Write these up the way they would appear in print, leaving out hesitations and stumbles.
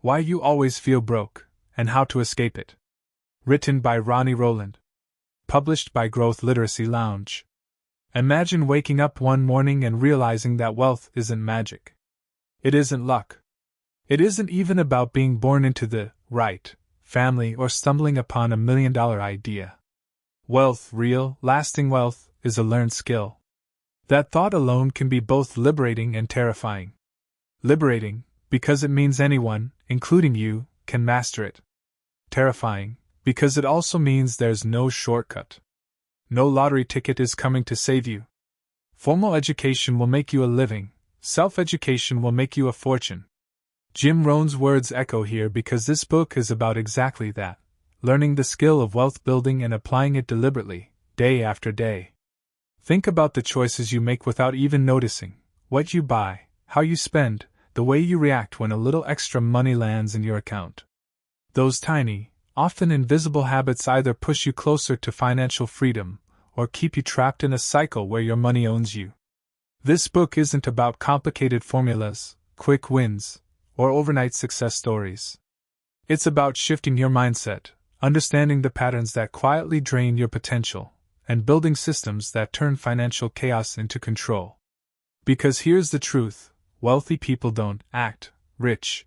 Why You Always Feel Broke, and How to Escape It. Written by Ronnie Rowland. Published by Growth Literacy Lounge. Imagine waking up one morning and realizing that wealth isn't magic. It isn't luck. It isn't even about being born into the right family or stumbling upon $1 million idea. Wealth, real, lasting wealth, is a learned skill. That thought alone can be both liberating and terrifying. Liberating, because it means anyone, including you, can master it. Terrifying, because it also means there's no shortcut. No lottery ticket is coming to save you. Formal education will make you a living, self-education will make you a fortune. Jim Rohn's words echo here because this book is about exactly that, learning the skill of wealth building and applying it deliberately, day after day. Think about the choices you make without even noticing, what you buy, how you spend, the way you react when a little extra money lands in your account. Those tiny, often invisible habits either push you closer to financial freedom or keep you trapped in a cycle where your money owns you. This book isn't about complicated formulas, quick wins, or overnight success stories. It's about shifting your mindset, understanding the patterns that quietly drain your potential, and building systems that turn financial chaos into control. Because here's the truth, wealthy people don't act rich.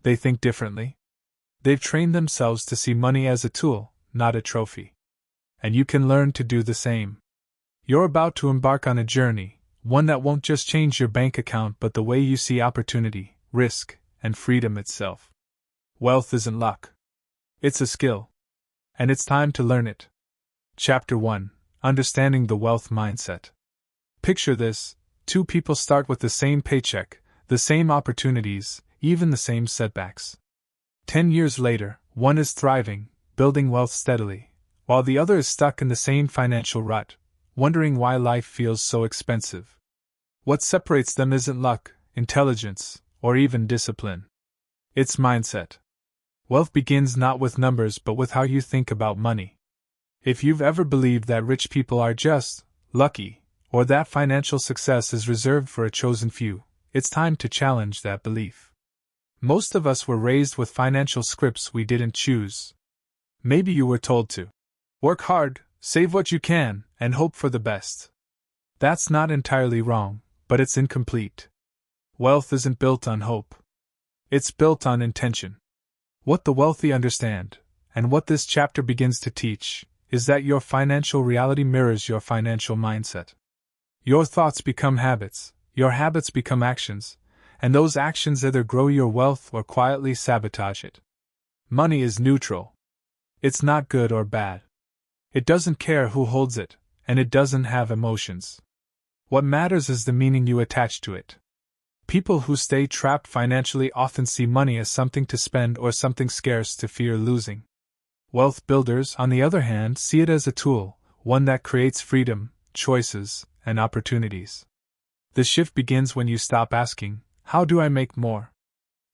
They think differently. They've trained themselves to see money as a tool, not a trophy. And you can learn to do the same. You're about to embark on a journey, one that won't just change your bank account but the way you see opportunity, risk, and freedom itself. Wealth isn't luck. It's a skill. And it's time to learn it. Chapter 1: Understanding the Wealth Mindset. Picture this: two people start with the same paycheck, the same opportunities, even the same setbacks. 10 years later, one is thriving, building wealth steadily, while the other is stuck in the same financial rut, wondering why life feels so expensive. What separates them isn't luck, intelligence, or even discipline. It's mindset. Wealth begins not with numbers but with how you think about money. If you've ever believed that rich people are just lucky, or that financial success is reserved for a chosen few, it's time to challenge that belief. Most of us were raised with financial scripts we didn't choose. Maybe you were told to work hard, save what you can, and hope for the best. That's not entirely wrong, but it's incomplete. Wealth isn't built on hope. It's built on intention. What the wealthy understand, and what this chapter begins to teach, is that your financial reality mirrors your financial mindset. Your thoughts become habits, your habits become actions, and those actions either grow your wealth or quietly sabotage it. Money is neutral. It's not good or bad. It doesn't care who holds it, and it doesn't have emotions. What matters is the meaning you attach to it. People who stay trapped financially often see money as something to spend or something scarce to fear losing. Wealth builders, on the other hand, see it as a tool, one that creates freedom, choices, and opportunities. The shift begins when you stop asking, "How do I make more?"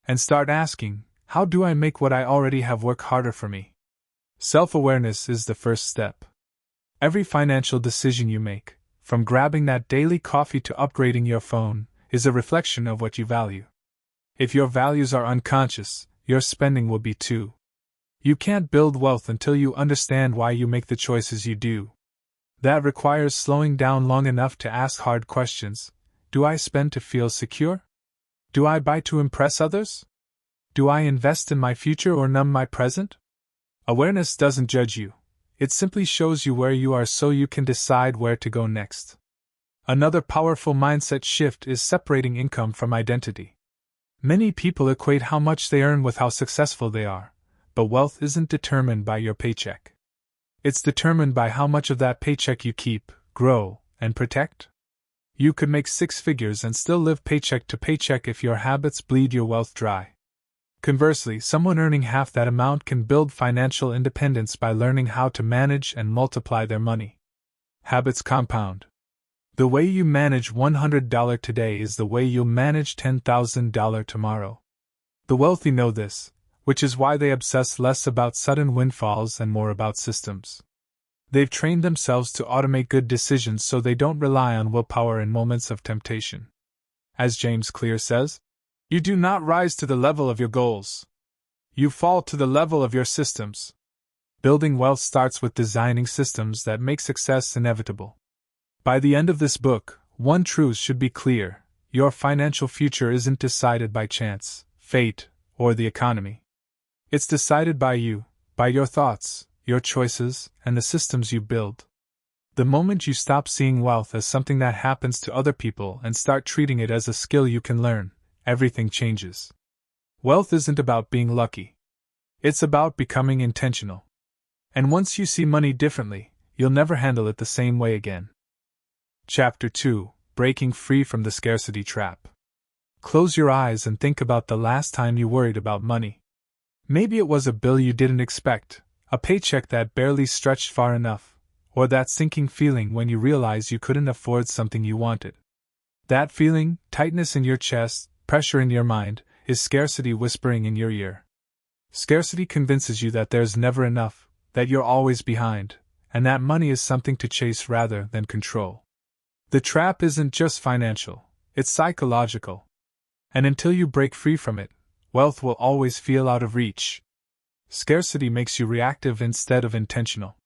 and start asking, "How do I make what I already have work harder for me?" Self-awareness is the first step. Every financial decision you make, from grabbing that daily coffee to upgrading your phone, is a reflection of what you value. If your values are unconscious, your spending will be too. You can't build wealth until you understand why you make the choices you do. That requires slowing down long enough to ask hard questions. Do I spend to feel secure? Do I buy to impress others? Do I invest in my future or numb my present? Awareness doesn't judge you. It simply shows you where you are so you can decide where to go next. Another powerful mindset shift is separating income from identity. Many people equate how much they earn with how successful they are, but wealth isn't determined by your paycheck. It's determined by how much of that paycheck you keep, grow, and protect. You could make 6 figures and still live paycheck to paycheck if your habits bleed your wealth dry. Conversely, someone earning half that amount can build financial independence by learning how to manage and multiply their money. Habits compound. The way you manage $100 today is the way you'll manage $10,000 tomorrow. The wealthy know this, which is why they obsess less about sudden windfalls and more about systems. They've trained themselves to automate good decisions so they don't rely on willpower in moments of temptation. As James Clear says, You do not rise to the level of your goals. You fall to the level of your systems. Building wealth starts with designing systems that make success inevitable. By the end of this book, one truth should be clear: your financial future isn't decided by chance, fate, or the economy. It's decided by you, by your thoughts, your choices, and the systems you build. The moment you stop seeing wealth as something that happens to other people and start treating it as a skill you can learn, everything changes. Wealth isn't about being lucky. It's about becoming intentional. And once you see money differently, you'll never handle it the same way again. Chapter 2: Breaking Free from the Scarcity Trap. Close your eyes and think about the last time you worried about money. Maybe it was a bill you didn't expect, a paycheck that barely stretched far enough, or that sinking feeling when you realized you couldn't afford something you wanted. That feeling, tightness in your chest, pressure in your mind, is scarcity whispering in your ear. Scarcity convinces you that there's never enough, that you're always behind, and that money is something to chase rather than control. The trap isn't just financial, it's psychological. And until you break free from it, wealth will always feel out of reach. Scarcity makes you reactive instead of intentional.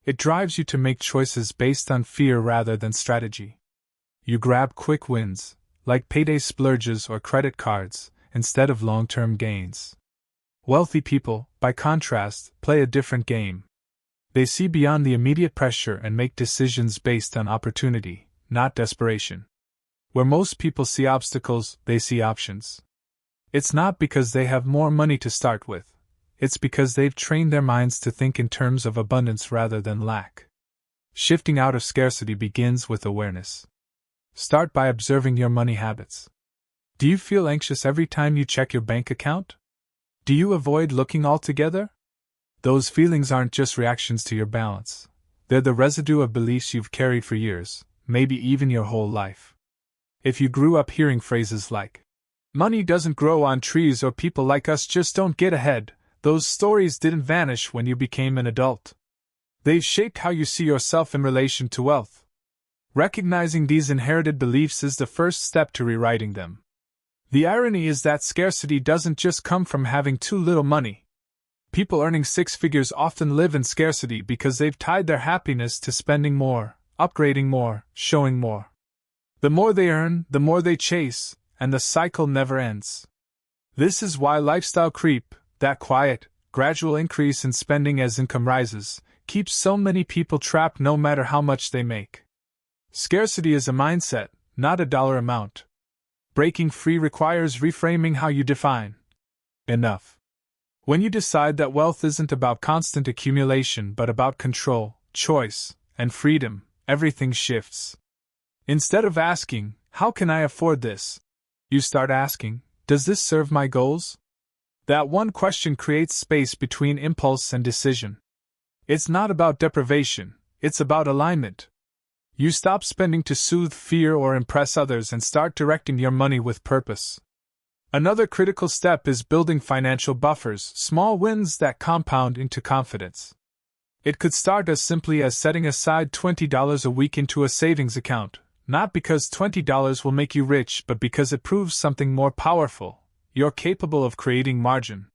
It drives you to make choices based on fear rather than strategy. You grab quick wins, like payday splurges or credit cards, instead of long-term gains. Wealthy people, by contrast, play a different game. They see beyond the immediate pressure and make decisions based on opportunity, not desperation. Where most people see obstacles, they see options. It's not because they have more money to start with. It's because they've trained their minds to think in terms of abundance rather than lack. Shifting out of scarcity begins with awareness. Start by observing your money habits. Do you feel anxious every time you check your bank account? Do you avoid looking altogether? Those feelings aren't just reactions to your balance. They're the residue of beliefs you've carried for years, maybe even your whole life. If you grew up hearing phrases like, "Money doesn't grow on trees," or "people like us just don't get ahead," those stories didn't vanish when you became an adult. They've shaped how you see yourself in relation to wealth. Recognizing these inherited beliefs is the first step to rewriting them. The irony is that scarcity doesn't just come from having too little money. People earning six figures often live in scarcity because they've tied their happiness to spending more, upgrading more, showing more. The more they earn, the more they chase, and the cycle never ends. This is why lifestyle creep, that quiet, gradual increase in spending as income rises, keeps so many people trapped no matter how much they make. Scarcity is a mindset, not a dollar amount. Breaking free requires reframing how you define enough. When you decide that wealth isn't about constant accumulation but about control, choice, and freedom, everything shifts. Instead of asking, "How can I afford this?" you start asking, "Does this serve my goals?" That one question creates space between impulse and decision. It's not about deprivation, it's about alignment. You stop spending to soothe fear or impress others and start directing your money with purpose. Another critical step is building financial buffers, small wins that compound into confidence. It could start as simply as setting aside $20 a week into a savings account, not because $20 will make you rich but because it proves something more powerful: you're capable of creating margin.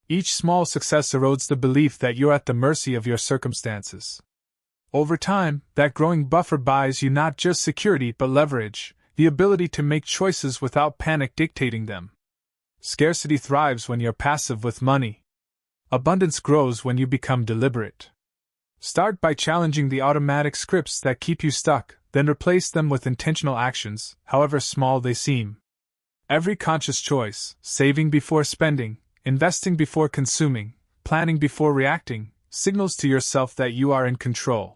Each small success erodes the belief that you're at the mercy of your circumstances. Over time, that growing buffer buys you not just security but leverage, the ability to make choices without panic dictating them. Scarcity thrives when you're passive with money. Abundance grows when you become deliberate. Start by challenging the automatic scripts that keep you stuck, then replace them with intentional actions, however small they seem. Every conscious choice, saving before spending, investing before consuming, planning before reacting, signals to yourself that you are in control.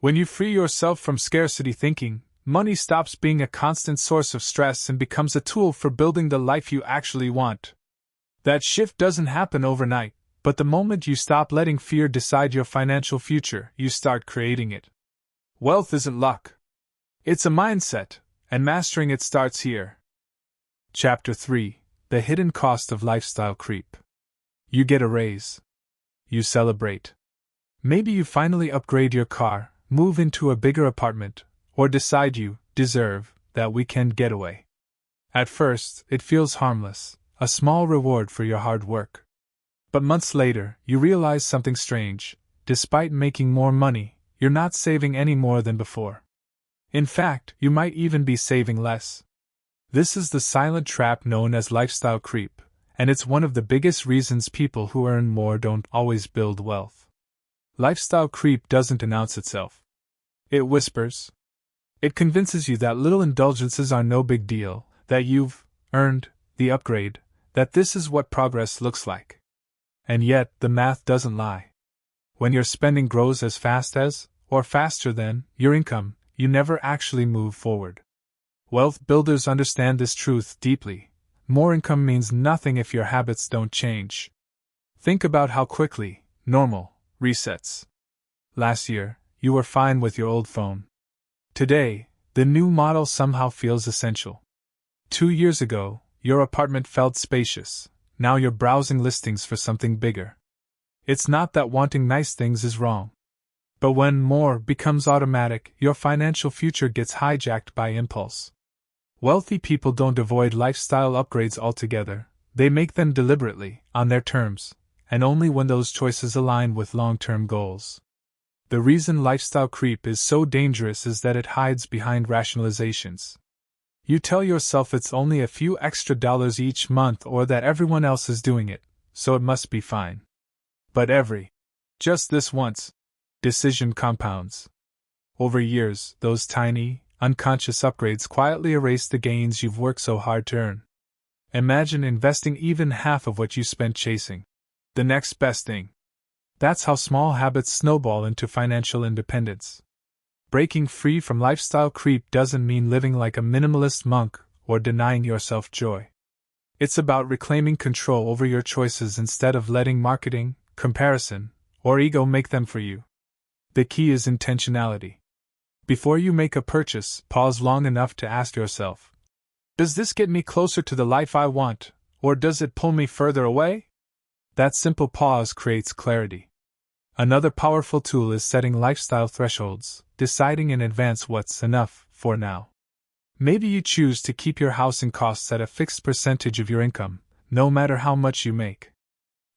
When you free yourself from scarcity thinking, money stops being a constant source of stress and becomes a tool for building the life you actually want. That shift doesn't happen overnight, but the moment you stop letting fear decide your financial future, you start creating it. Wealth isn't luck. It's a mindset, and mastering it starts here. Chapter 3: The Hidden Cost of Lifestyle Creep. You get a raise. You celebrate. Maybe you finally upgrade your car, move into a bigger apartment, or decide you deserve that weekend getaway. At first, it feels harmless, a small reward for your hard work. But months later, you realize something strange. Despite making more money, you're not saving any more than before. In fact, you might even be saving less. This is the silent trap known as lifestyle creep, and it's one of the biggest reasons people who earn more don't always build wealth. Lifestyle creep doesn't announce itself. It whispers. It convinces you that little indulgences are no big deal, that you've earned the upgrade, that this is what progress looks like. And yet, the math doesn't lie. When your spending grows as fast as, or faster than, your income, you never actually move forward. Wealth builders understand this truth deeply. More income means nothing if your habits don't change. Think about how quickly normal resets. Last year, you were fine with your old phone. Today, the new model somehow feels essential. 2 years ago, your apartment felt spacious. Now you're browsing listings for something bigger. It's not that wanting nice things is wrong. But when more becomes automatic, your financial future gets hijacked by impulse. Wealthy people don't avoid lifestyle upgrades altogether, they make them deliberately, on their terms, and only when those choices align with long-term goals. The reason lifestyle creep is so dangerous is that it hides behind rationalizations. You tell yourself it's only a few extra dollars each month or that everyone else is doing it, so it must be fine. But just this once, decision compounds. Over years, those tiny, unconscious upgrades quietly erase the gains you've worked so hard to earn. Imagine investing even half of what you spent chasing the next best thing. That's how small habits snowball into financial independence. Breaking free from lifestyle creep doesn't mean living like a minimalist monk or denying yourself joy. It's about reclaiming control over your choices instead of letting marketing, comparison, or ego make them for you. The key is intentionality. Before you make a purchase, pause long enough to ask yourself, does this get me closer to the life I want, or does it pull me further away? That simple pause creates clarity. Another powerful tool is setting lifestyle thresholds, deciding in advance what's enough for now. Maybe you choose to keep your housing costs at a fixed percentage of your income, no matter how much you make.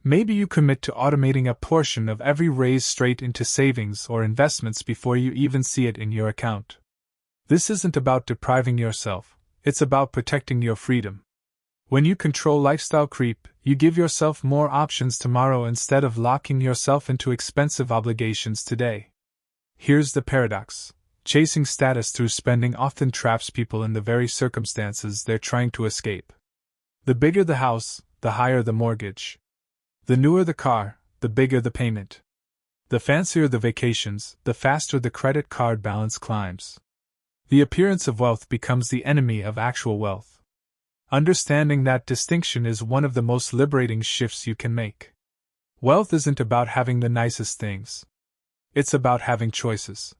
Maybe you commit to automating a portion of every raise straight into savings or investments before you even see it in your account. This isn't about depriving yourself, it's about protecting your freedom. When you control lifestyle creep, you give yourself more options tomorrow instead of locking yourself into expensive obligations today. Here's the paradox. Chasing status through spending often traps people in the very circumstances they're trying to escape. The bigger the house, the higher the mortgage. The newer the car, the bigger the payment. The fancier the vacations, the faster the credit card balance climbs. The appearance of wealth becomes the enemy of actual wealth. Understanding that distinction is one of the most liberating shifts you can make. Wealth isn't about having the nicest things. It's about having choices.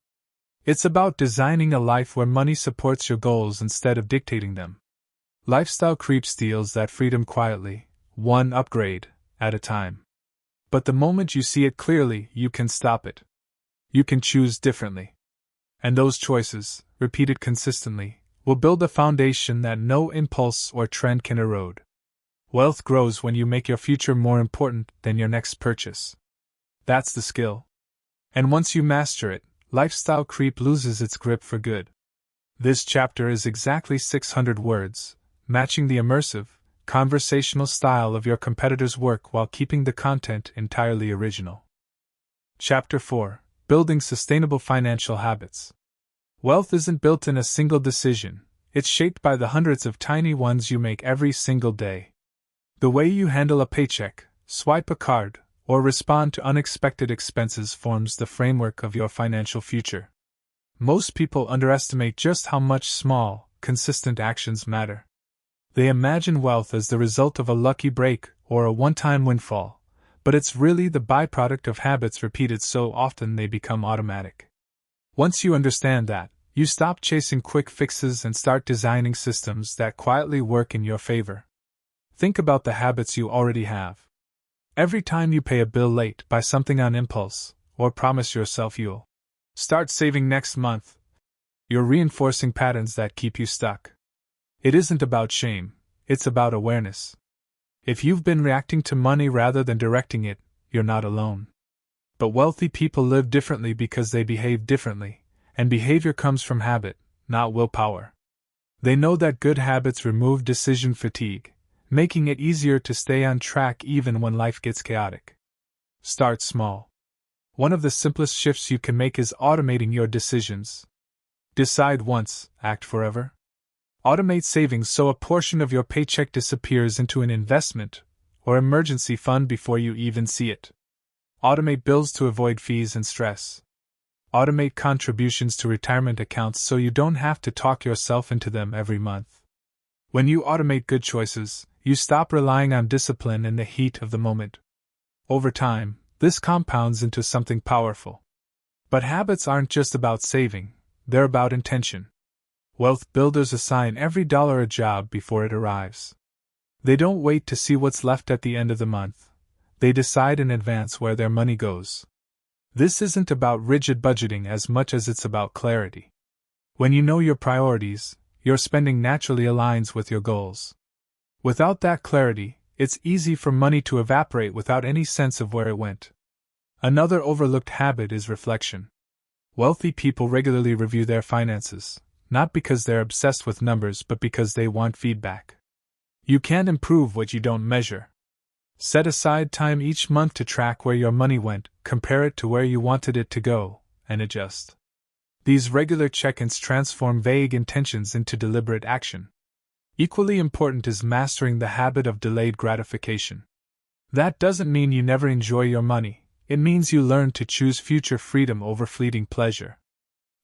It's about designing a life where money supports your goals instead of dictating them. Lifestyle creep steals that freedom quietly, one upgrade at a time. But the moment you see it clearly, you can stop it. You can choose differently. And those choices, repeated consistently, will build a foundation that no impulse or trend can erode. Wealth grows when you make your future more important than your next purchase. That's the skill. And once you master it, lifestyle creep loses its grip for good. This chapter is exactly 600 words, matching the immersive, conversational style of your competitor's work while keeping the content entirely original. Chapter 4: Building Sustainable Financial Habits. Wealth isn't built in a single decision, it's shaped by the hundreds of tiny ones you make every single day. The way you handle a paycheck, swipe a card, or respond to unexpected expenses forms the framework of your financial future. Most people underestimate just how much small, consistent actions matter. They imagine wealth as the result of a lucky break or a one-time windfall, but it's really the byproduct of habits repeated so often they become automatic. Once you understand that, you stop chasing quick fixes and start designing systems that quietly work in your favor. Think about the habits you already have. Every time you pay a bill late, buy something on impulse, or promise yourself you'll start saving next month, you're reinforcing patterns that keep you stuck. It isn't about shame, it's about awareness. If you've been reacting to money rather than directing it, you're not alone. But wealthy people live differently because they behave differently, and behavior comes from habit, not willpower. They know that good habits remove decision fatigue, making it easier to stay on track even when life gets chaotic. Start small. One of the simplest shifts you can make is automating your decisions. Decide once, act forever. Automate savings so a portion of your paycheck disappears into an investment or emergency fund before you even see it. Automate bills to avoid fees and stress. Automate contributions to retirement accounts so you don't have to talk yourself into them every month. When you automate good choices, you stop relying on discipline in the heat of the moment. Over time, this compounds into something powerful. But habits aren't just about saving, they're about intention. Wealth builders assign every dollar a job before it arrives. They don't wait to see what's left at the end of the month. They decide in advance where their money goes. This isn't about rigid budgeting as much as it's about clarity. When you know your priorities, your spending naturally aligns with your goals. Without that clarity, it's easy for money to evaporate without any sense of where it went. Another overlooked habit is reflection. Wealthy people regularly review their finances, not because they're obsessed with numbers but because they want feedback. You can't improve what you don't measure. Set aside time each month to track where your money went, compare it to where you wanted it to go, and adjust. These regular check-ins transform vague intentions into deliberate action. Equally important is mastering the habit of delayed gratification. That doesn't mean you never enjoy your money, it means you learn to choose future freedom over fleeting pleasure.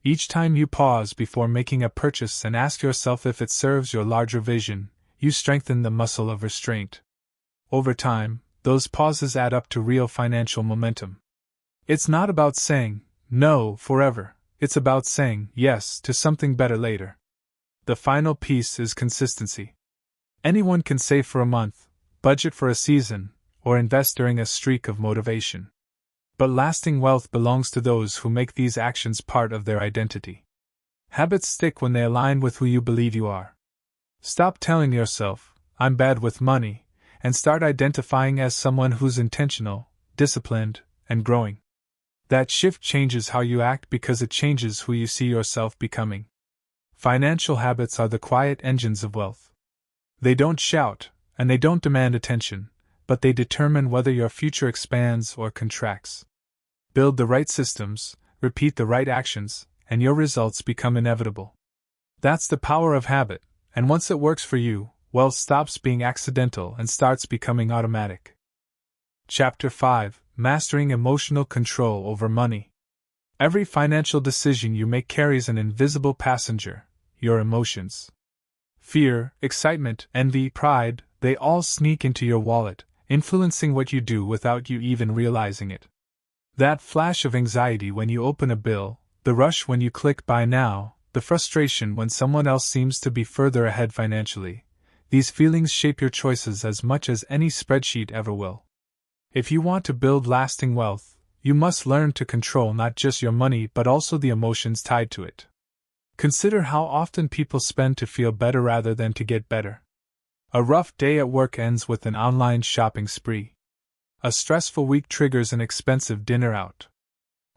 Each time you pause before making a purchase and ask yourself if it serves your larger vision, you strengthen the muscle of restraint. Over time, those pauses add up to real financial momentum. It's not about saying no forever, it's about saying yes to something better later. The final piece is consistency. Anyone can save for a month, budget for a season, or invest during a streak of motivation. But lasting wealth belongs to those who make these actions part of their identity. Habits stick when they align with who you believe you are. Stop telling yourself, "I'm bad with money," and start identifying as someone who's intentional, disciplined, and growing. That shift changes how you act because it changes who you see yourself becoming. Financial habits are the quiet engines of wealth. They don't shout, and they don't demand attention, but they determine whether your future expands or contracts. Build the right systems, repeat the right actions, and your results become inevitable. That's the power of habit, and once it works for you, wealth stops being accidental and starts becoming automatic. Chapter 5: Mastering Emotional Control Over Money. Every financial decision you make carries an invisible passenger, your emotions. Fear, excitement, envy, pride, they all sneak into your wallet, influencing what you do without you even realizing it. That flash of anxiety when you open a bill, the rush when you click buy now, the frustration when someone else seems to be further ahead financially. These feelings shape your choices as much as any spreadsheet ever will. If you want to build lasting wealth, you must learn to control not just your money but also the emotions tied to it. Consider how often people spend to feel better rather than to get better. A rough day at work ends with an online shopping spree. A stressful week triggers an expensive dinner out.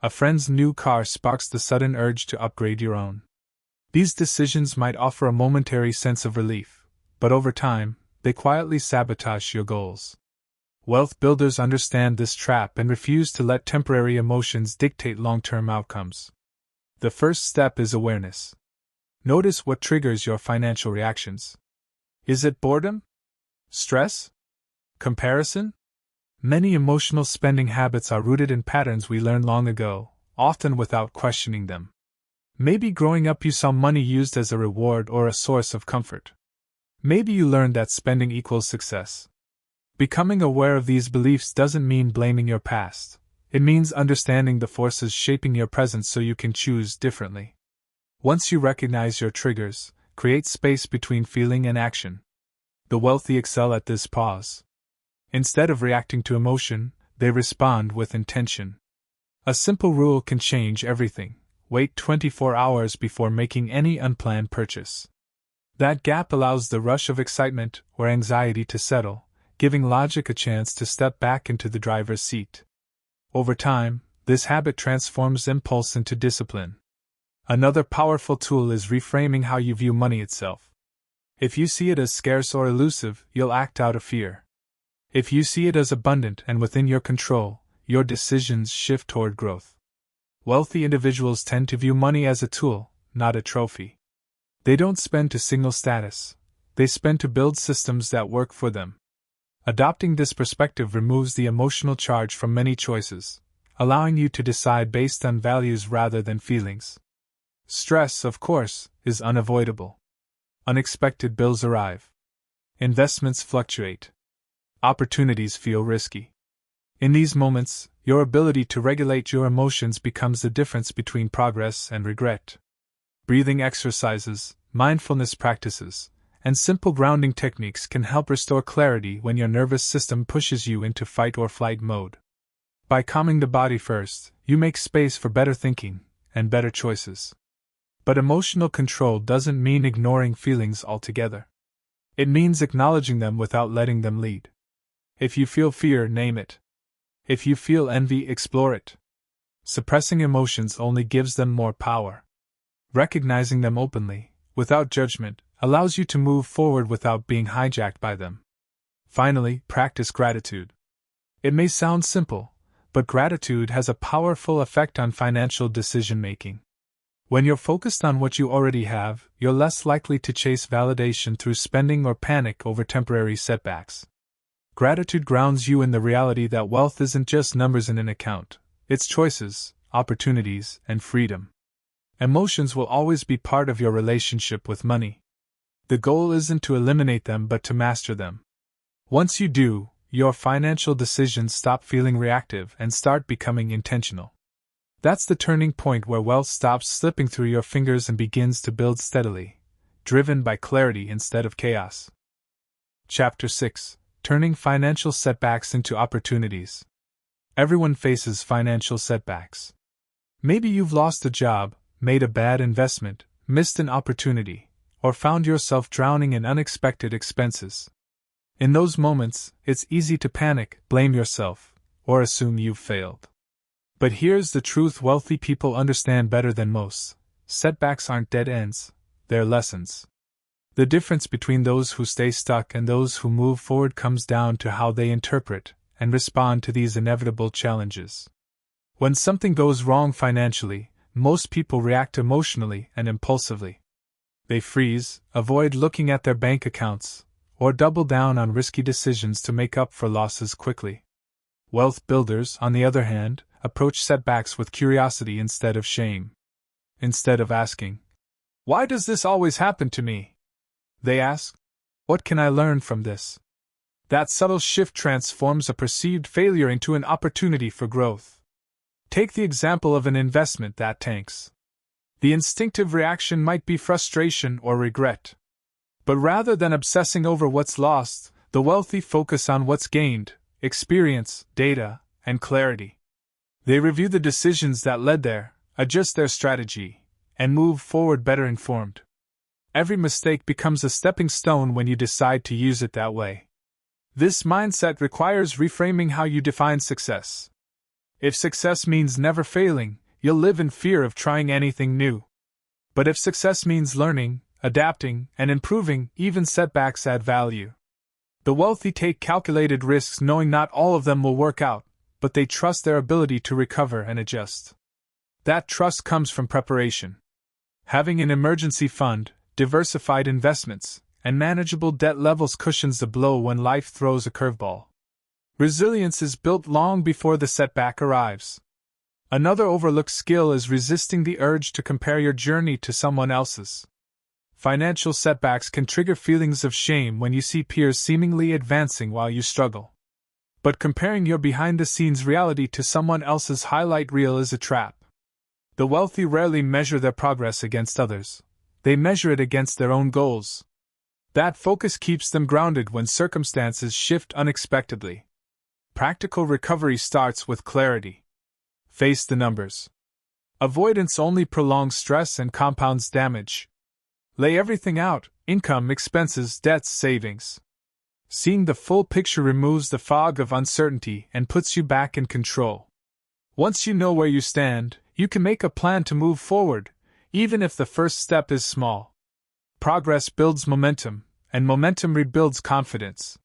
A friend's new car sparks the sudden urge to upgrade your own. These decisions might offer a momentary sense of relief, but over time, they quietly sabotage your goals. Wealth builders understand this trap and refuse to let temporary emotions dictate long-term outcomes. The first step is awareness. Notice what triggers your financial reactions. Is it boredom? Stress? Comparison? Many emotional spending habits are rooted in patterns we learned long ago, often without questioning them. Maybe growing up you saw money used as a reward or a source of comfort. Maybe you learned that spending equals success. Becoming aware of these beliefs doesn't mean blaming your past. It means understanding the forces shaping your present so you can choose differently. Once you recognize your triggers, create space between feeling and action. The wealthy excel at this pause. Instead of reacting to emotion, they respond with intention. A simple rule can change everything. Wait 24 hours before making any unplanned purchase. That gap allows the rush of excitement or anxiety to settle, giving logic a chance to step back into the driver's seat. Over time, this habit transforms impulse into discipline. Another powerful tool is reframing how you view money itself. If you see it as scarce or elusive, you'll act out of fear. If you see it as abundant and within your control, your decisions shift toward growth. Wealthy individuals tend to view money as a tool, not a trophy. They don't spend to signal status, they spend to build systems that work for them. Adopting this perspective removes the emotional charge from many choices, allowing you to decide based on values rather than feelings. Stress, of course, is unavoidable. Unexpected bills arrive. Investments fluctuate. Opportunities feel risky. In these moments, your ability to regulate your emotions becomes the difference between progress and regret. Breathing exercises, mindfulness practices, and simple grounding techniques can help restore clarity when your nervous system pushes you into fight or flight mode. By calming the body first, you make space for better thinking and better choices. But emotional control doesn't mean ignoring feelings altogether. It means acknowledging them without letting them lead. If you feel fear, name it. If you feel envy, explore it. Suppressing emotions only gives them more power. Recognizing them openly, without judgment, allows you to move forward without being hijacked by them. Finally, practice gratitude. It may sound simple, but gratitude has a powerful effect on financial decision-making. When you're focused on what you already have, you're less likely to chase validation through spending or panic over temporary setbacks. Gratitude grounds you in the reality that wealth isn't just numbers in an account, it's choices, opportunities, and freedom. Emotions will always be part of your relationship with money. The goal isn't to eliminate them but to master them. Once you do, your financial decisions stop feeling reactive and start becoming intentional. That's the turning point where wealth stops slipping through your fingers and begins to build steadily, driven by clarity instead of chaos. Chapter 6: Turning Financial Setbacks into Opportunities. Everyone faces financial setbacks. Maybe you've lost a job, made a bad investment, missed an opportunity, or found yourself drowning in unexpected expenses. In those moments, it's easy to panic, blame yourself, or assume you've failed. But here's the truth wealthy people understand better than most: setbacks aren't dead ends, they're lessons. The difference between those who stay stuck and those who move forward comes down to how they interpret and respond to these inevitable challenges. When something goes wrong financially, most people react emotionally and impulsively. They freeze, avoid looking at their bank accounts, or double down on risky decisions to make up for losses quickly. Wealth builders, on the other hand, approach setbacks with curiosity instead of shame. Instead of asking, "Why does this always happen to me?" they ask, "What can I learn from this?" That subtle shift transforms a perceived failure into an opportunity for growth. Take the example of an investment that tanks. The instinctive reaction might be frustration or regret. But rather than obsessing over what's lost, the wealthy focus on what's gained: experience, data, and clarity. They review the decisions that led there, adjust their strategy, and move forward better informed. Every mistake becomes a stepping stone when you decide to use it that way. This mindset requires reframing how you define success. If success means never failing, you'll live in fear of trying anything new. But if success means learning, adapting, and improving, even setbacks add value. The wealthy take calculated risks knowing not all of them will work out, but they trust their ability to recover and adjust. That trust comes from preparation. Having an emergency fund, diversified investments, and manageable debt levels cushions the blow when life throws a curveball. Resilience is built long before the setback arrives. Another overlooked skill is resisting the urge to compare your journey to someone else's. Financial setbacks can trigger feelings of shame when you see peers seemingly advancing while you struggle. But comparing your behind-the-scenes reality to someone else's highlight reel is a trap. The wealthy rarely measure their progress against others. They measure it against their own goals. That focus keeps them grounded when circumstances shift unexpectedly. Practical recovery starts with clarity. Face the numbers. Avoidance only prolongs stress and compounds damage. Lay everything out: income, expenses, debts, savings. Seeing the full picture removes the fog of uncertainty and puts you back in control. Once you know where you stand, you can make a plan to move forward, even if the first step is small. Progress builds momentum, and momentum rebuilds confidence.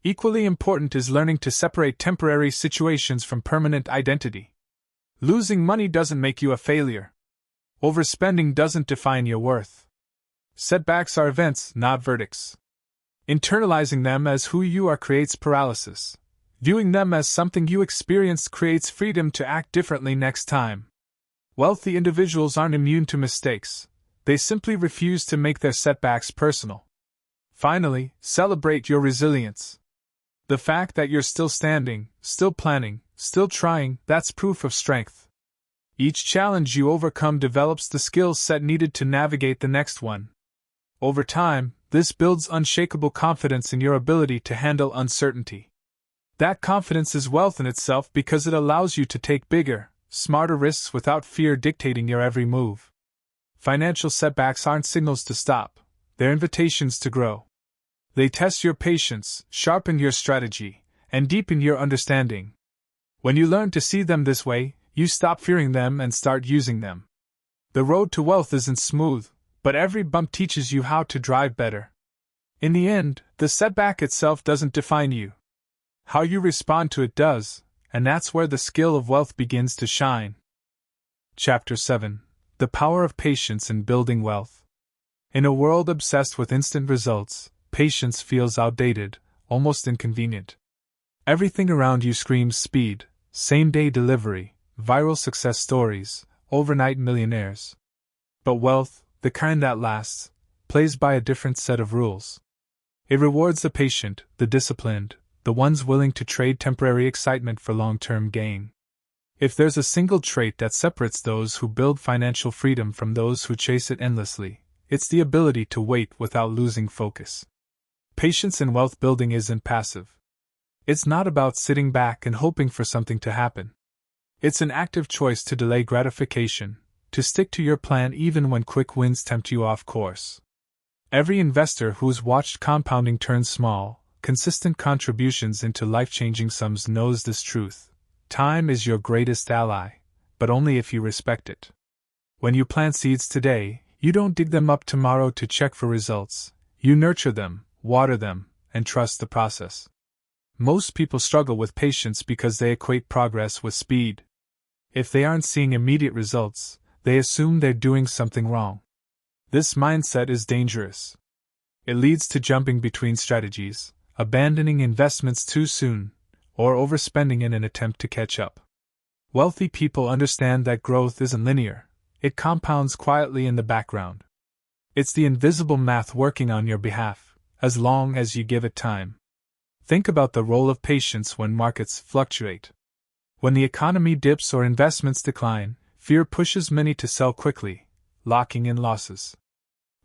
Equally important is learning to separate temporary situations from permanent identity. Losing money doesn't make you a failure. Overspending doesn't define your worth. Setbacks are events, not verdicts. Internalizing them as who you are creates paralysis. Viewing them as something you experienced creates freedom to act differently next time. Wealthy individuals aren't immune to mistakes. They simply refuse to make their setbacks personal. Finally, celebrate your resilience. The fact that you're still standing, still planning, still trying, that's proof of strength. Each challenge you overcome develops the skill set needed to navigate the next one. Over time, this builds unshakable confidence in your ability to handle uncertainty. That confidence is wealth in itself because it allows you to take bigger, smarter risks without fear dictating your every move. Financial setbacks aren't signals to stop, they're invitations to grow. They test your patience, sharpen your strategy, and deepen your understanding. When you learn to see them this way, you stop fearing them and start using them. The road to wealth isn't smooth, but every bump teaches you how to drive better. In the end, the setback itself doesn't define you. How you respond to it does, and that's where the skill of wealth begins to shine. Chapter 7: The Power of Patience in Building Wealth. In a world obsessed with instant results, patience feels outdated, almost inconvenient. Everything around you screams speed, same-day delivery, viral success stories, overnight millionaires. But wealth, the kind that lasts, plays by a different set of rules. It rewards the patient, the disciplined, the ones willing to trade temporary excitement for long-term gain. If there's a single trait that separates those who build financial freedom from those who chase it endlessly, it's the ability to wait without losing focus. Patience in wealth building isn't passive. It's not about sitting back and hoping for something to happen. It's an active choice to delay gratification, to stick to your plan even when quick wins tempt you off course. Every investor who's watched compounding turn small, consistent contributions into life-changing sums knows this truth. Time is your greatest ally, but only if you respect it. When you plant seeds today, you don't dig them up tomorrow to check for results. You nurture them, water them, and trust the process. Most people struggle with patience because they equate progress with speed. If they aren't seeing immediate results, they assume they're doing something wrong. This mindset is dangerous. It leads to jumping between strategies, abandoning investments too soon, or overspending in an attempt to catch up. Wealthy people understand that growth isn't linear, it compounds quietly in the background. It's the invisible math working on your behalf, as long as you give it time. Think about the role of patience when markets fluctuate. When the economy dips or investments decline, fear pushes many to sell quickly, locking in losses.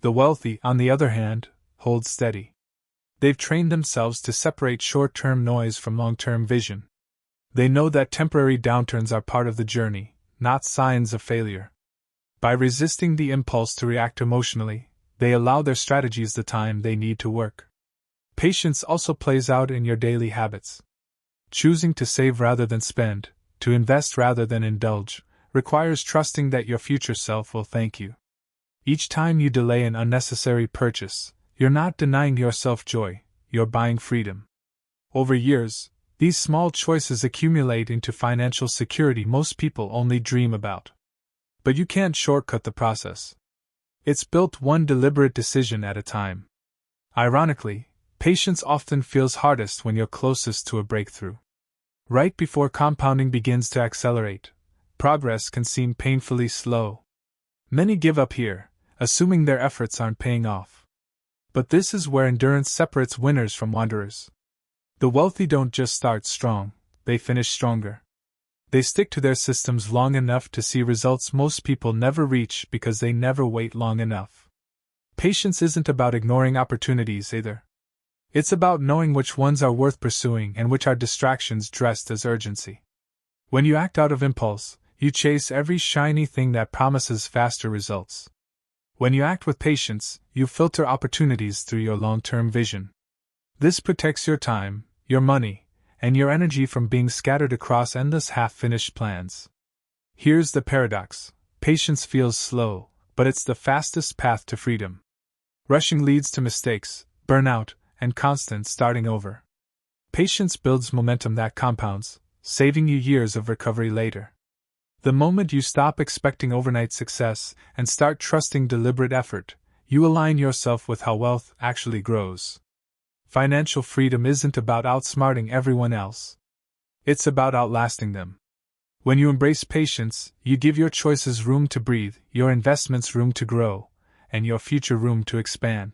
The wealthy, on the other hand, hold steady. They've trained themselves to separate short-term noise from long-term vision. They know that temporary downturns are part of the journey, not signs of failure. By resisting the impulse to react emotionally, they allow their strategies the time they need to work. Patience also plays out in your daily habits. Choosing to save rather than spend, to invest rather than indulge, requires trusting that your future self will thank you. Each time you delay an unnecessary purchase, you're not denying yourself joy, you're buying freedom. Over years, these small choices accumulate into financial security most people only dream about. But you can't shortcut the process. It's built one deliberate decision at a time. Ironically, patience often feels hardest when you're closest to a breakthrough. Right before compounding begins to accelerate, progress can seem painfully slow. Many give up here, assuming their efforts aren't paying off. But this is where endurance separates winners from wanderers. The wealthy don't just start strong, they finish stronger. They stick to their systems long enough to see results most people never reach because they never wait long enough. Patience isn't about ignoring opportunities either. It's about knowing which ones are worth pursuing and which are distractions dressed as urgency. When you act out of impulse, you chase every shiny thing that promises faster results. When you act with patience, you filter opportunities through your long-term vision. This protects your time, your money, and your energy from being scattered across endless half-finished plans. Here's the paradox. Patience feels slow, but it's the fastest path to freedom. Rushing leads to mistakes, burnout, and constant starting over. Patience builds momentum that compounds, saving you years of recovery later. The moment you stop expecting overnight success and start trusting deliberate effort, you align yourself with how wealth actually grows. Financial freedom isn't about outsmarting everyone else. It's about outlasting them. When you embrace patience, you give your choices room to breathe, your investments room to grow, and your future room to expand.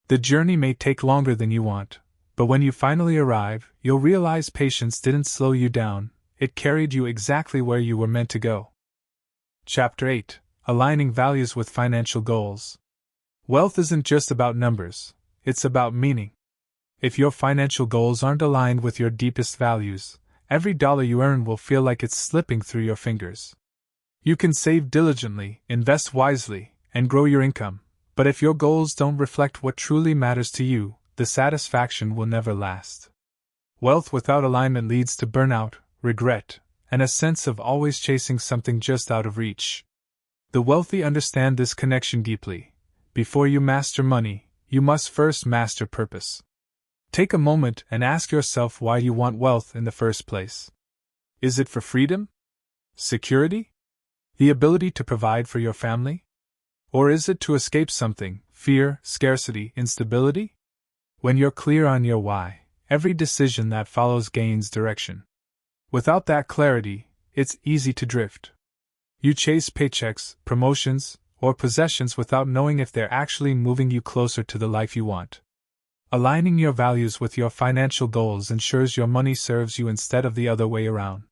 The journey may take longer than you want, but when you finally arrive, you'll realize patience didn't slow you down, it carried you exactly where you were meant to go. Chapter 8: Aligning Values with Financial Goals. Wealth isn't just about numbers, it's about meaning. If your financial goals aren't aligned with your deepest values, every dollar you earn will feel like it's slipping through your fingers. You can save diligently, invest wisely, and grow your income, but if your goals don't reflect what truly matters to you, the satisfaction will never last. Wealth without alignment leads to burnout, regret, and a sense of always chasing something just out of reach. The wealthy understand this connection deeply. Before you master money, you must first master purpose. Take a moment and ask yourself why you want wealth in the first place. Is it for freedom? Security? The ability to provide for your family? Or is it to escape something, fear, scarcity, instability? When you're clear on your why, every decision that follows gains direction. Without that clarity, it's easy to drift. You chase paychecks, promotions, or possessions without knowing if they're actually moving you closer to the life you want. Aligning your values with your financial goals ensures your money serves you instead of the other way around.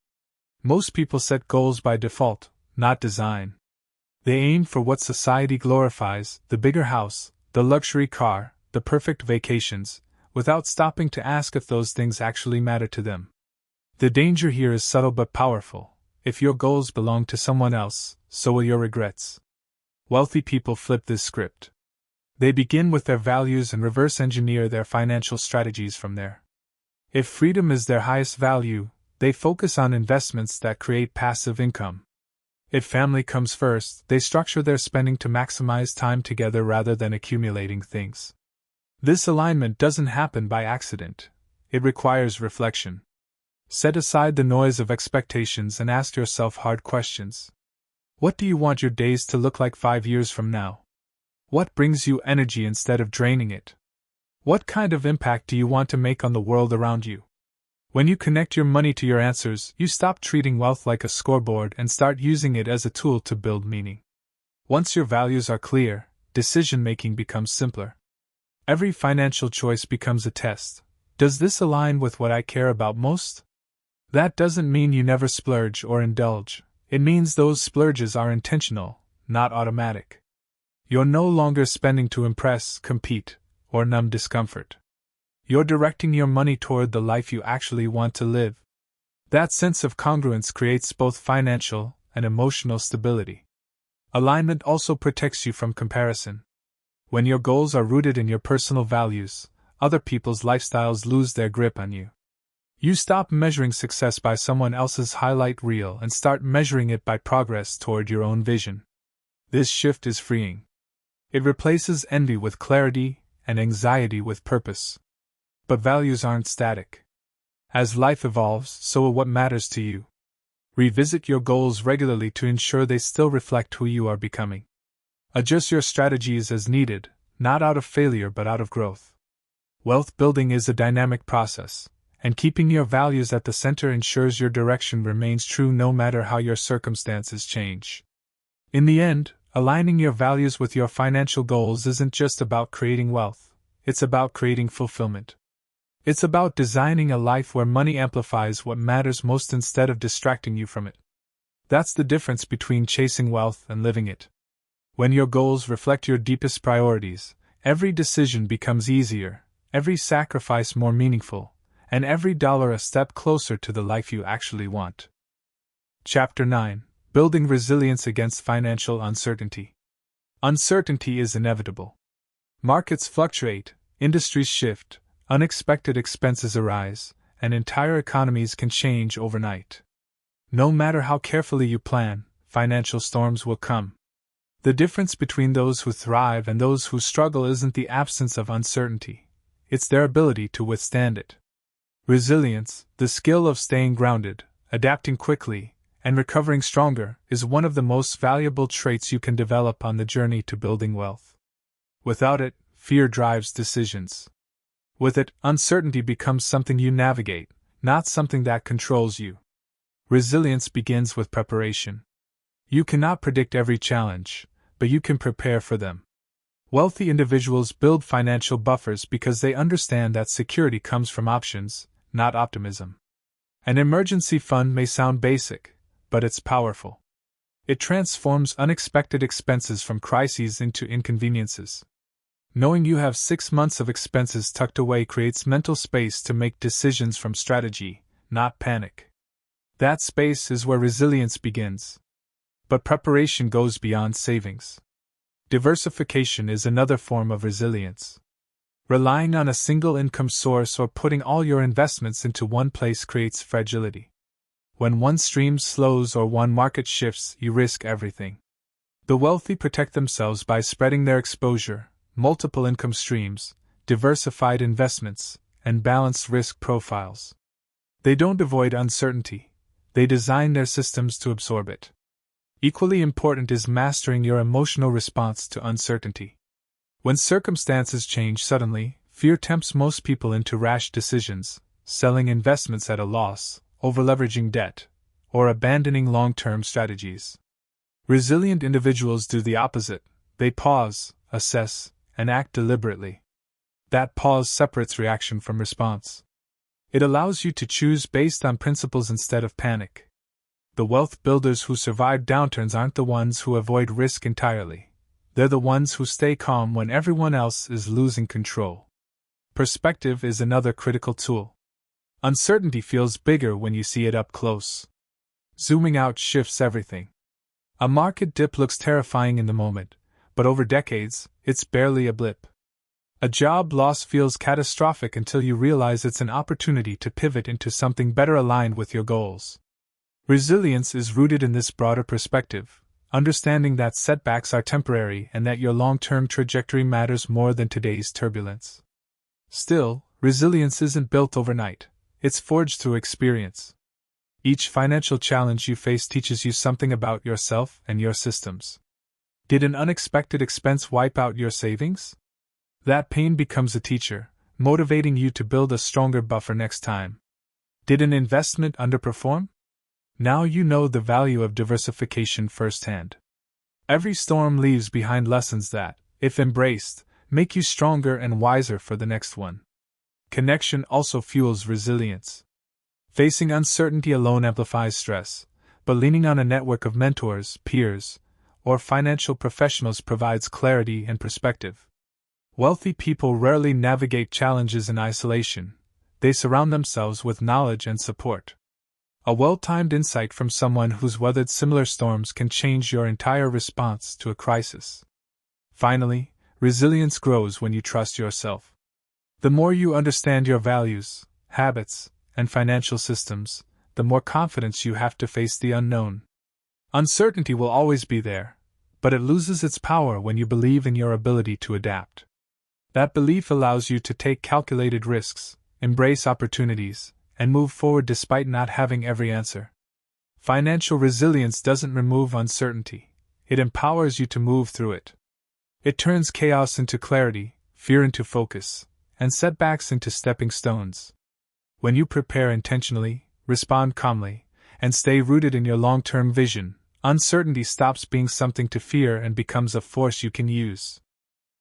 Most people set goals by default, not design. They aim for what society glorifies, the bigger house, the luxury car, the perfect vacations, without stopping to ask if those things actually matter to them. The danger here is subtle but powerful. If your goals belong to someone else, so will your regrets. Wealthy people flip this script. They begin with their values and reverse engineer their financial strategies from there. If freedom is their highest value, they focus on investments that create passive income. If family comes first, they structure their spending to maximize time together rather than accumulating things. This alignment doesn't happen by accident. It requires reflection. Set aside the noise of expectations and ask yourself hard questions. What do you want your days to look like 5 years from now? What brings you energy instead of draining it? What kind of impact do you want to make on the world around you? When you connect your money to your answers, you stop treating wealth like a scoreboard and start using it as a tool to build meaning. Once your values are clear, decision-making becomes simpler. Every financial choice becomes a test. Does this align with what I care about most? That doesn't mean you never splurge or indulge. It means those splurges are intentional, not automatic. You're no longer spending to impress, compete, or numb discomfort. You're directing your money toward the life you actually want to live. That sense of congruence creates both financial and emotional stability. Alignment also protects you from comparison. When your goals are rooted in your personal values, other people's lifestyles lose their grip on you. You stop measuring success by someone else's highlight reel and start measuring it by progress toward your own vision. This shift is freeing. It replaces envy with clarity and anxiety with purpose. But values aren't static. As life evolves, so will what matters to you. Revisit your goals regularly to ensure they still reflect who you are becoming. Adjust your strategies as needed, not out of failure but out of growth. Wealth building is a dynamic process, and keeping your values at the center ensures your direction remains true no matter how your circumstances change. In the end, aligning your values with your financial goals isn't just about creating wealth, it's about creating fulfillment. It's about designing a life where money amplifies what matters most instead of distracting you from it. That's the difference between chasing wealth and living it. When your goals reflect your deepest priorities, every decision becomes easier, every sacrifice more meaningful, and every dollar a step closer to the life you actually want. Chapter 9: Building Resilience Against Financial Uncertainty. Uncertainty is inevitable. Markets fluctuate, industries shift, unexpected expenses arise, and entire economies can change overnight. No matter how carefully you plan, financial storms will come. The difference between those who thrive and those who struggle isn't the absence of uncertainty, it's their ability to withstand it. Resilience, the skill of staying grounded, adapting quickly, and recovering stronger, is one of the most valuable traits you can develop on the journey to building wealth. Without it, fear drives decisions. With it, uncertainty becomes something you navigate, not something that controls you. Resilience begins with preparation. You cannot predict every challenge, but you can prepare for them. Wealthy individuals build financial buffers because they understand that security comes from options, not optimism. An emergency fund may sound basic, but it's powerful. It transforms unexpected expenses from crises into inconveniences. Knowing you have 6 months of expenses tucked away creates mental space to make decisions from strategy, not panic. That space is where resilience begins. But preparation goes beyond savings. Diversification is another form of resilience. Relying on a single income source or putting all your investments into one place creates fragility. When one stream slows or one market shifts, you risk everything. The wealthy protect themselves by spreading their exposure, multiple income streams, diversified investments, and balanced risk profiles. They don't avoid uncertainty, they design their systems to absorb it. Equally important is mastering your emotional response to uncertainty. When circumstances change suddenly, fear tempts most people into rash decisions, selling investments at a loss, overleveraging debt, or abandoning long-term strategies. Resilient individuals do the opposite. They pause, assess, and act deliberately. That pause separates reaction from response. It allows you to choose based on principles instead of panic. The wealth builders who survive downturns aren't the ones who avoid risk entirely. They're the ones who stay calm when everyone else is losing control. Perspective is another critical tool. Uncertainty feels bigger when you see it up close. Zooming out shifts everything. A market dip looks terrifying in the moment, but over decades, it's barely a blip. A job loss feels catastrophic until you realize it's an opportunity to pivot into something better aligned with your goals. Resilience is rooted in this broader perspective, understanding that setbacks are temporary and that your long-term trajectory matters more than today's turbulence. Still, resilience isn't built overnight. It's forged through experience. Each financial challenge you face teaches you something about yourself and your systems. Did an unexpected expense wipe out your savings? That pain becomes a teacher, motivating you to build a stronger buffer next time. Did an investment underperform? Now you know the value of diversification firsthand. Every storm leaves behind lessons that, if embraced, make you stronger and wiser for the next one. Connection also fuels resilience. Facing uncertainty alone amplifies stress, but leaning on a network of mentors, peers, or financial professionals provides clarity and perspective. Wealthy people rarely navigate challenges in isolation. They surround themselves with knowledge and support. A well-timed insight from someone who's weathered similar storms can change your entire response to a crisis. Finally, resilience grows when you trust yourself. The more you understand your values, habits, and financial systems, the more confidence you have to face the unknown. Uncertainty will always be there, but it loses its power when you believe in your ability to adapt. That belief allows you to take calculated risks, embrace opportunities, and move forward despite not having every answer. Financial resilience doesn't remove uncertainty, it empowers you to move through it. It turns chaos into clarity, fear into focus, and setbacks into stepping stones. When you prepare intentionally, respond calmly, and stay rooted in your long-term vision, uncertainty stops being something to fear and becomes a force you can use.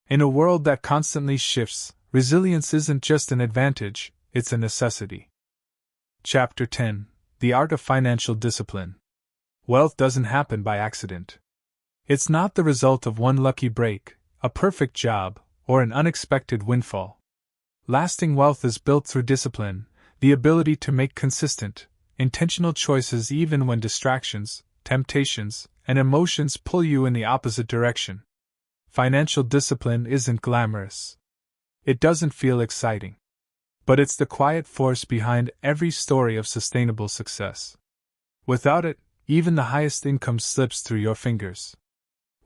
In a world that constantly shifts, resilience isn't just an advantage, it's a necessity. Chapter 10: The Art of Financial Discipline. Wealth doesn't happen by accident. It's not the result of one lucky break, a perfect job, or an unexpected windfall. Lasting wealth is built through discipline, the ability to make consistent, intentional choices even when distractions, temptations, and emotions pull you in the opposite direction. financial discipline isn't glamorous. It doesn't feel exciting. But it's the quiet force behind every story of sustainable success. Without it, even the highest income slips through your fingers.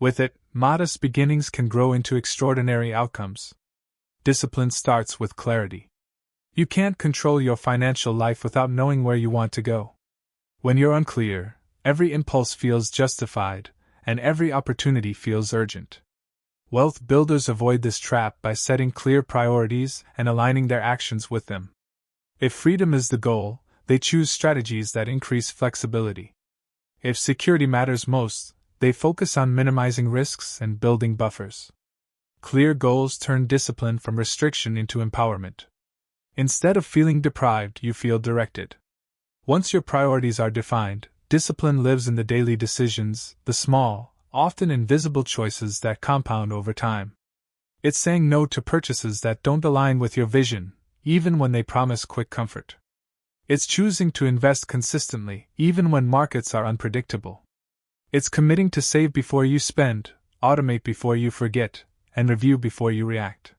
With it, modest beginnings can grow into extraordinary outcomes. Discipline starts with clarity. You can't control your financial life without knowing where you want to go. When you're unclear, every impulse feels justified, and every opportunity feels urgent. Wealth builders avoid this trap by setting clear priorities and aligning their actions with them. If freedom is the goal, they choose strategies that increase flexibility. If security matters most, they focus on minimizing risks and building buffers. Clear goals turn discipline from restriction into empowerment. Instead of feeling deprived, you feel directed. Once your priorities are defined, discipline lives in the daily decisions, the small, often invisible choices that compound over time. It's saying no to purchases that don't align with your vision, even when they promise quick comfort. It's choosing to invest consistently, even when markets are unpredictable. It's committing to save before you spend, automate before you forget, and review before you react.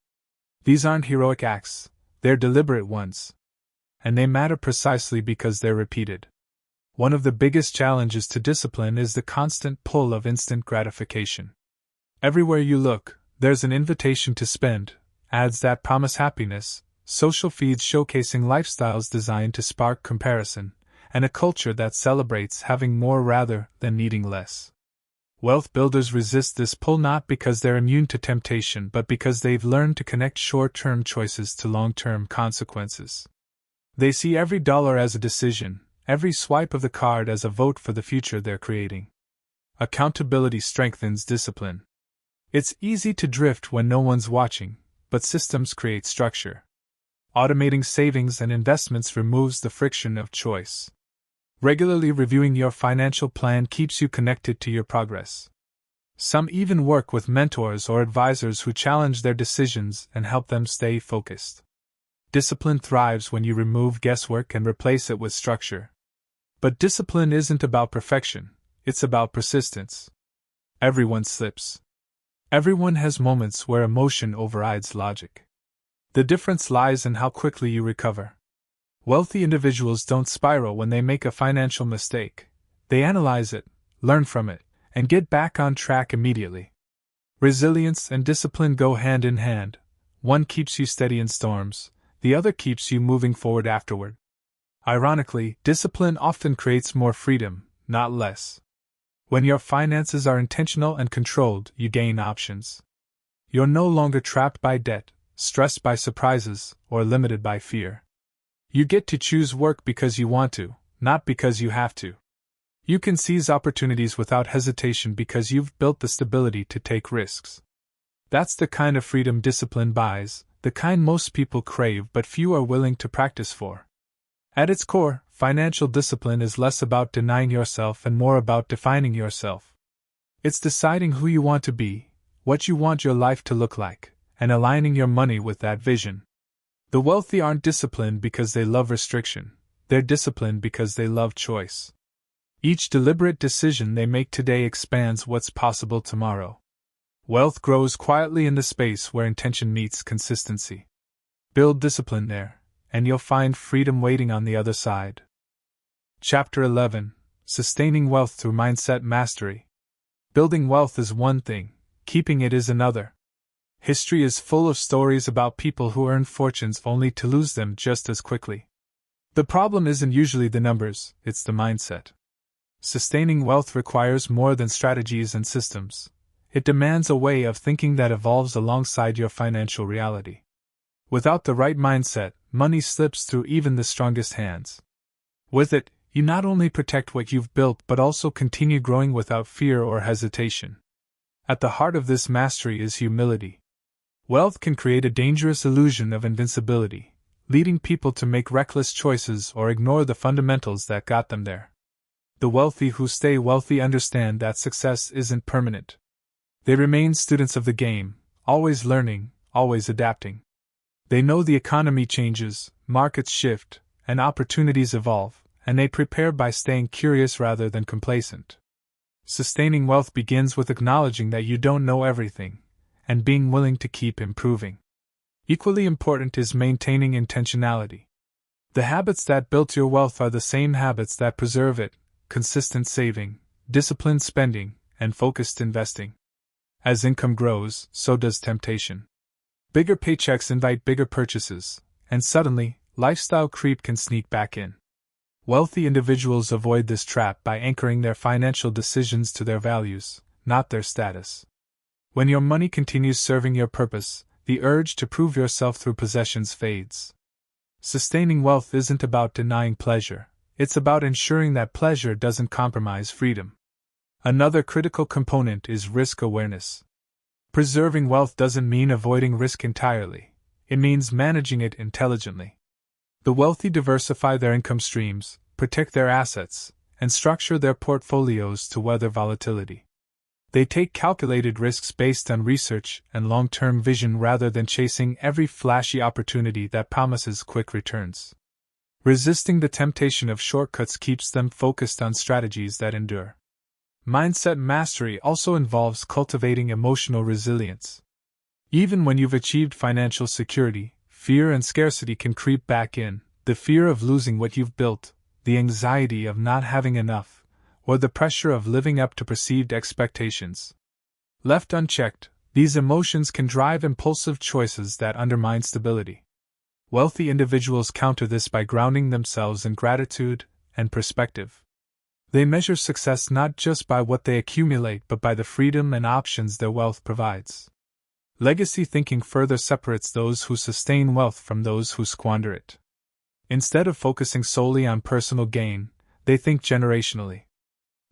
These aren't heroic acts, they're deliberate ones. And they matter precisely because they're repeated. One of the biggest challenges to discipline is the constant pull of instant gratification. Everywhere you look, there's an invitation to spend, ads that promise happiness, social feeds showcasing lifestyles designed to spark comparison, and a culture that celebrates having more rather than needing less. Wealth builders resist this pull not because they're immune to temptation but because they've learned to connect short-term choices to long-term consequences. They see every dollar as a decision, every swipe of the card as a vote for the future they're creating. Accountability strengthens discipline. It's easy to drift when no one's watching, but systems create structure. Automating savings and investments removes the friction of choice. Regularly reviewing your financial plan keeps you connected to your progress. Some even work with mentors or advisors who challenge their decisions and help them stay focused. Discipline thrives when you remove guesswork and replace it with structure. But discipline isn't about perfection, it's about persistence. Everyone slips. Everyone has moments where emotion overrides logic. The difference lies in how quickly you recover. Wealthy individuals don't spiral when they make a financial mistake. They analyze it, learn from it, and get back on track immediately. Resilience and discipline go hand in hand. One keeps you steady in storms, the other keeps you moving forward afterward. Ironically, discipline often creates more freedom, not less. When your finances are intentional and controlled, you gain options. You're no longer trapped by debt, stressed by surprises, or limited by fear. You get to choose work because you want to, not because you have to. You can seize opportunities without hesitation because you've built the stability to take risks. That's the kind of freedom discipline buys, the kind most people crave but few are willing to practice for. At its core, financial discipline is less about denying yourself and more about defining yourself. It's deciding who you want to be, what you want your life to look like, and aligning your money with that vision. The wealthy aren't disciplined because they love restriction, they're disciplined because they love choice. Each deliberate decision they make today expands what's possible tomorrow. Wealth grows quietly in the space where intention meets consistency. Build discipline there, and you'll find freedom waiting on the other side. Chapter 11: Sustaining Wealth Through Mindset Mastery. Building wealth is one thing, keeping it is another. History is full of stories about people who earned fortunes only to lose them just as quickly. The problem isn't usually the numbers, it's the mindset. Sustaining wealth requires more than strategies and systems. It demands a way of thinking that evolves alongside your financial reality. Without the right mindset, money slips through even the strongest hands. With it, you not only protect what you've built but also continue growing without fear or hesitation. At the heart of this mastery is humility. Wealth can create a dangerous illusion of invincibility, leading people to make reckless choices or ignore the fundamentals that got them there. The wealthy who stay wealthy understand that success isn't permanent. They remain students of the game, always learning, always adapting. They know the economy changes, markets shift, and opportunities evolve, and they prepare by staying curious rather than complacent. Sustaining wealth begins with acknowledging that you don't know everything, and being willing to keep improving. Equally important is maintaining intentionality. The habits that built your wealth are the same habits that preserve it: consistent saving, disciplined spending, and focused investing. As income grows, so does temptation. Bigger paychecks invite bigger purchases, and suddenly, lifestyle creep can sneak back in. Wealthy individuals avoid this trap by anchoring their financial decisions to their values, not their status. When your money continues serving your purpose, the urge to prove yourself through possessions fades. Sustaining wealth isn't about denying pleasure, it's about ensuring that pleasure doesn't compromise freedom. Another critical component is risk awareness. Preserving wealth doesn't mean avoiding risk entirely, it means managing it intelligently. The wealthy diversify their income streams, protect their assets, and structure their portfolios to weather volatility. They take calculated risks based on research and long-term vision rather than chasing every flashy opportunity that promises quick returns. Resisting the temptation of shortcuts keeps them focused on strategies that endure. Mindset mastery also involves cultivating emotional resilience. Even when you've achieved financial security, fear and scarcity can creep back in: the fear of losing what you've built, the anxiety of not having enough, or the pressure of living up to perceived expectations. Left unchecked, these emotions can drive impulsive choices that undermine stability. Wealthy individuals counter this by grounding themselves in gratitude and perspective. They measure success not just by what they accumulate but by the freedom and options their wealth provides. Legacy thinking further separates those who sustain wealth from those who squander it. Instead of focusing solely on personal gain, they think generationally.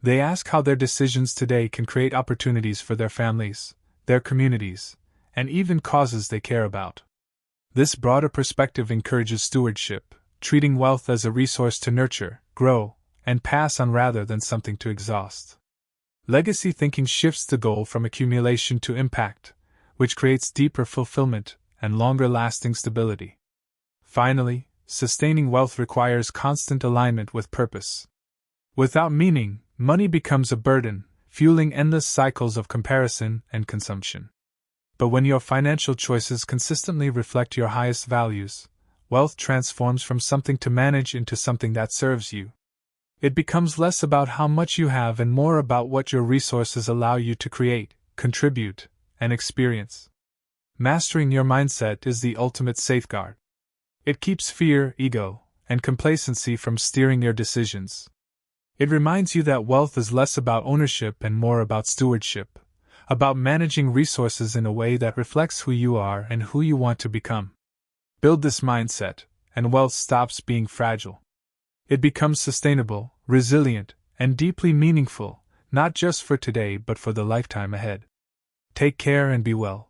They ask how their decisions today can create opportunities for their families, their communities, and even causes they care about. This broader perspective encourages stewardship, treating wealth as a resource to nurture, grow, and pass on rather than something to exhaust. Legacy thinking shifts the goal from accumulation to impact, which creates deeper fulfillment and longer-lasting stability. Finally, sustaining wealth requires constant alignment with purpose. Without meaning, money becomes a burden, fueling endless cycles of comparison and consumption. But when your financial choices consistently reflect your highest values, wealth transforms from something to manage into something that serves you. It becomes less about how much you have and more about what your resources allow you to create, contribute, and experience. Mastering your mindset is the ultimate safeguard. It keeps fear, ego, and complacency from steering your decisions. It reminds you that wealth is less about ownership and more about stewardship, about managing resources in a way that reflects who you are and who you want to become. Build this mindset, and wealth stops being fragile. It becomes sustainable, resilient, and deeply meaningful, not just for today but for the lifetime ahead. Take care and be well.